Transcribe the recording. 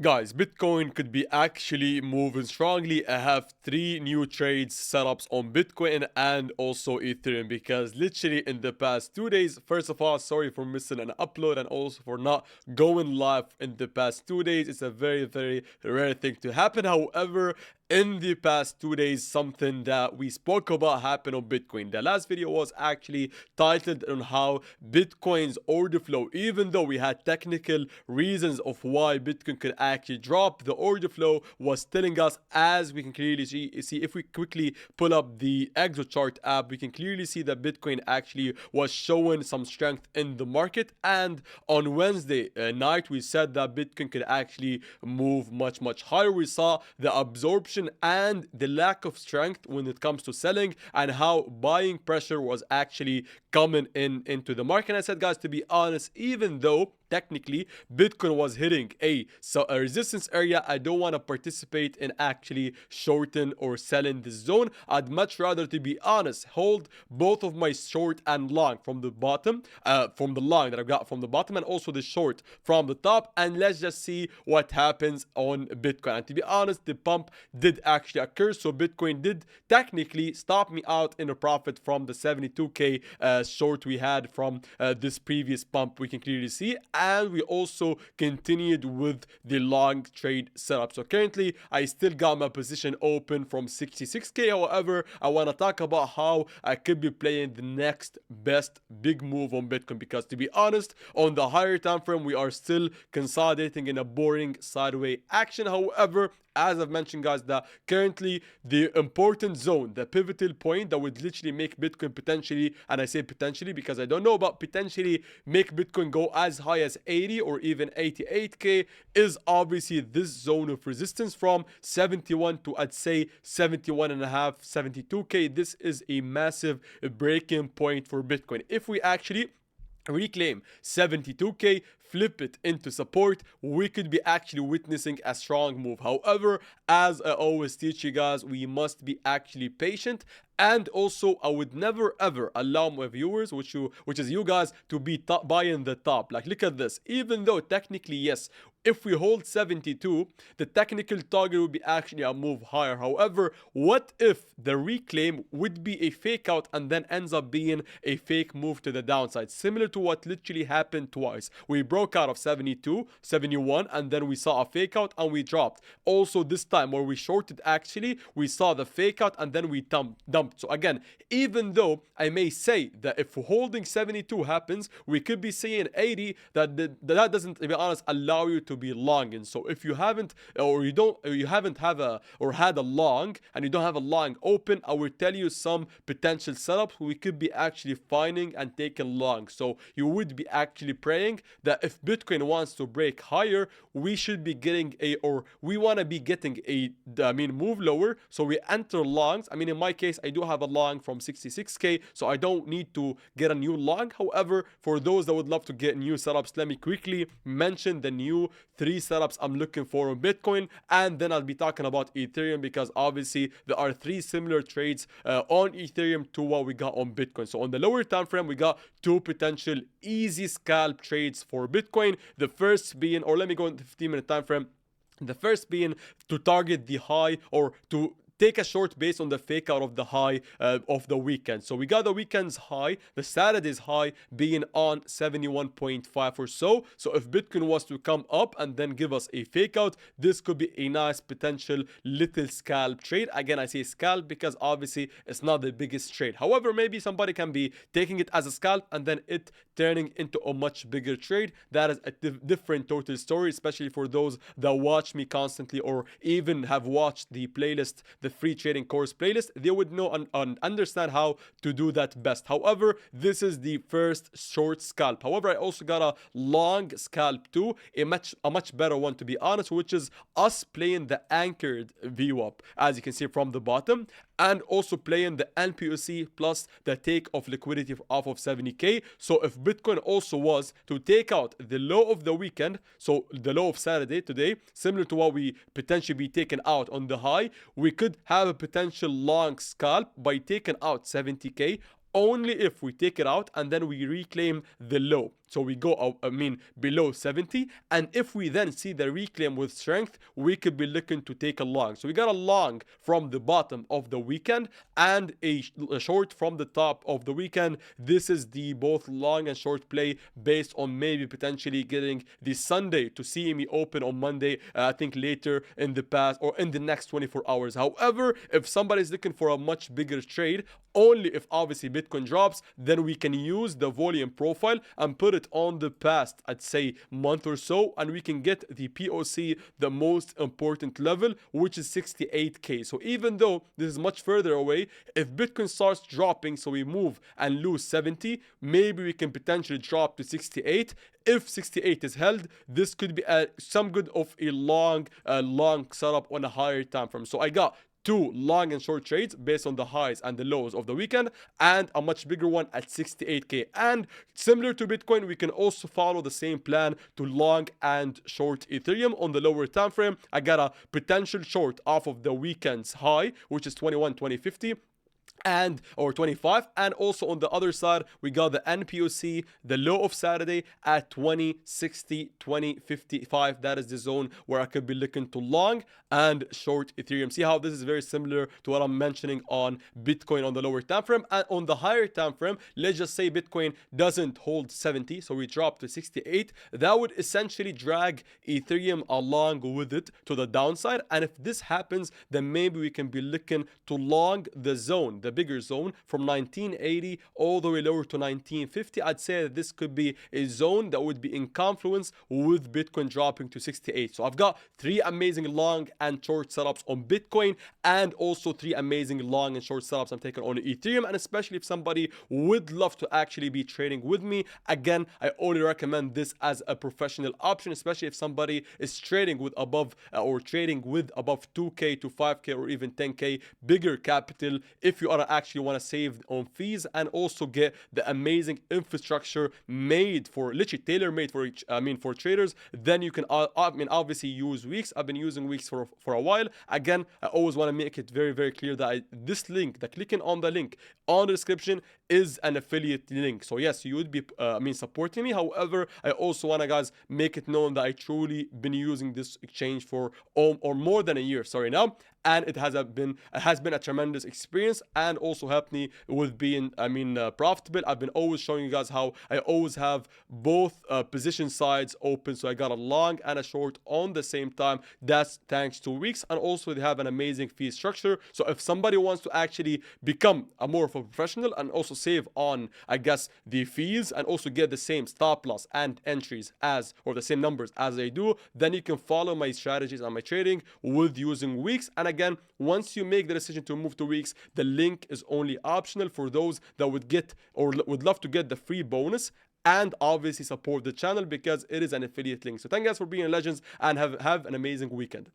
Guys, Bitcoin could be actually moving strongly. I have three new trades setups on Bitcoin and also Ethereum because literally in the past 2 days, first of all, sorry for missing an upload and also for not going live in the past 2 days. It's a very, very rare thing to happen. However, in the past 2 days, something that we spoke about happened on Bitcoin. The last video was actually titled on how Bitcoin's order flow, even though we had technical reasons of why Bitcoin could actually drop, the order flow was telling us, as we can clearly see if we quickly pull up the ExoChart app, we can clearly see that Bitcoin actually was showing some strength in the market. And on Wednesday night, we said that Bitcoin could actually move much higher. We saw the absorption and the lack of strength when it comes to selling and how buying pressure was actually coming into the market. And I said, guys, to be honest, even though technically Bitcoin was hitting a resistance area, I don't want to participate in actually shorting or selling this zone. I'd much rather, to be honest, hold both of my short and long from the bottom, from the long that I've got from the bottom, and also the short from the top, and let's just see what happens on Bitcoin. And to be honest, the pump did actually occur, so Bitcoin did technically stop me out in a profit from the 72k short we had from this previous pump, we can clearly see. And we also continued with the long trade setup. So currently I still got my position open from 66k. However, I want to talk about how I could be playing the next best big move on Bitcoin, because to be honest, on the higher time frame we are still consolidating in a boring sideways action. However, as I've mentioned, guys, that currently the important zone, the pivotal point that would literally make Bitcoin potentially, and I say potentially because I don't know, but potentially make Bitcoin go as high as 80 or even 88k, is obviously this zone of resistance from 71 to, I'd say, 71 and a half, 72k. This is a massive breaking point for Bitcoin. If we actually reclaim 72k, flip it into support, we could be actually witnessing a strong move. However, as I always teach you guys, we must be actually patient. And also, I would never ever allow my viewers, which is you guys, to be buying the top. Like, look at this. Even though technically, yes, if we hold 72, the technical target would be actually a move higher. However, what if the reclaim would be a fake out and then ends up being a fake move to the downside? Similar to what literally happened twice. We broke out of 72, 71, and then we saw a fake out and we dropped. Also, this time where we shorted, actually, we saw the fake out and then we dumped. So again, even though I may say that if holding 72 happens, we could be seeing 80, that doesn't, to be honest, allow you to be long in. So if you haven't, or you haven't have a, or had a long, and you don't have a long open, I will tell you some potential setups we could be actually finding and taking long. So you would be actually praying that if Bitcoin wants to break higher, we should be getting a, or we want to be getting a, move lower, so we enter longs. I mean, in my case, I do have a long from 66k, so I don't need to get a new long. However, for those that would love to get new setups, let me quickly mention the new 3 setups I'm looking for on Bitcoin, and then I'll be talking about Ethereum, because obviously there are 3 similar trades on Ethereum to what we got on Bitcoin. So on the lower time frame, we got 2 potential easy scalp trades for Bitcoin. The first being, or let me go in the 15-minute time frame. The first being to target the high, or to take a short based on the fake out of the high of the weekend. So we got the weekend's high, the Saturday's high being on 71.5 or so. So if Bitcoin was to come up and then give us a fake out, this could be a nice potential little scalp trade. Again, I say scalp because obviously it's not the biggest trade. However, maybe somebody can be taking it as a scalp and then it turning into a much bigger trade. That is a different total story, especially for those that watch me constantly or even have watched the playlist, the free trading course playlist. They would know and understand how to do that best. However, this is the first short scalp. However, I also got a long scalp too, a much better one, to be honest, which is us playing the anchored VWAP, as you can see from the bottom, and also playing the NPOC plus the take of liquidity off of 70k. So if Bitcoin also was to take out the low of the weekend, so the low of Saturday today, similar to what we potentially be taken out on the high, we could have a potential long scalp by taking out 70k only if we take it out and then we reclaim the low. So we go, below 70. And if we then see the reclaim with strength, we could be looking to take a long. So we got a long from the bottom of the weekend and a short from the top of the weekend. This is the both long and short play based on maybe potentially getting the Sunday to see me open on Monday, I think later in the past or in the next 24 hours. However, if somebody's looking for a much bigger trade, only if obviously Bitcoin drops, then we can use the volume profile and put it on the past, I'd say, month or so, and we can get the POC, the most important level, which is 68k. So even though this is much further away, if Bitcoin starts dropping, so we move and lose 70, maybe we can potentially drop to 68. If 68 is held, this could be some good of a long setup on a higher time frame. So I got two long and short trades based on the highs and the lows of the weekend, and a much bigger one at 68k. And similar to Bitcoin, we can also follow the same plan to long and short Ethereum on the lower time frame. I got a potential short off of the weekend's high, which is 21,2050 and or 25, and also on the other side we got the NPOC, the low of Saturday at 2060, 2055. That is the zone where I could be looking to long and short Ethereum. See how this is very similar to what I'm mentioning on Bitcoin on the lower time frame. And on the higher time frame, let's just say Bitcoin doesn't hold 70, so we drop to 68. That would essentially drag Ethereum along with it to the downside, and if this happens, then maybe we can be looking to long the zone, the bigger zone, from 1980 all the way lower to 1950. I'd say that this could be a zone that would be in confluence with Bitcoin dropping to 68. So I've got three amazing long and short setups on Bitcoin, and also three amazing long and short setups I'm taking on Ethereum. And especially if somebody would love to actually be trading with me, again, I only recommend this as a professional option, especially if somebody is trading with above or trading with above 2k to 5k or even 10k bigger capital. If you are actually want to save on fees and also get the amazing infrastructure made for, literally tailor made for for traders, then you can obviously use WEEX. I've been using WEEX for a while. Again, I always want to make it very clear that this link, the clicking on the link on the description, is an affiliate link. So yes, you would be supporting me. However, I also want to, guys, make it known that I truly been using this exchange for or more than a year, sorry, now, and it has been a tremendous experience and also helped me with being profitable. I've been always showing you guys how I always have both position sides open, so I got a long and a short on the same time. That's thanks to WEEX, and also they have an amazing fee structure. So if somebody wants to actually become a more of a professional and also save on, I guess, the fees and also get the same stop loss and entries as, or the same numbers as they do, then you can follow my strategies and my trading with using WEEX. And again, once you make the decision to move to WEEX, the link is only optional for those that would get or would love to get the free bonus and obviously support the channel because it is an affiliate link. So thank you guys for being legends, and have an amazing weekend.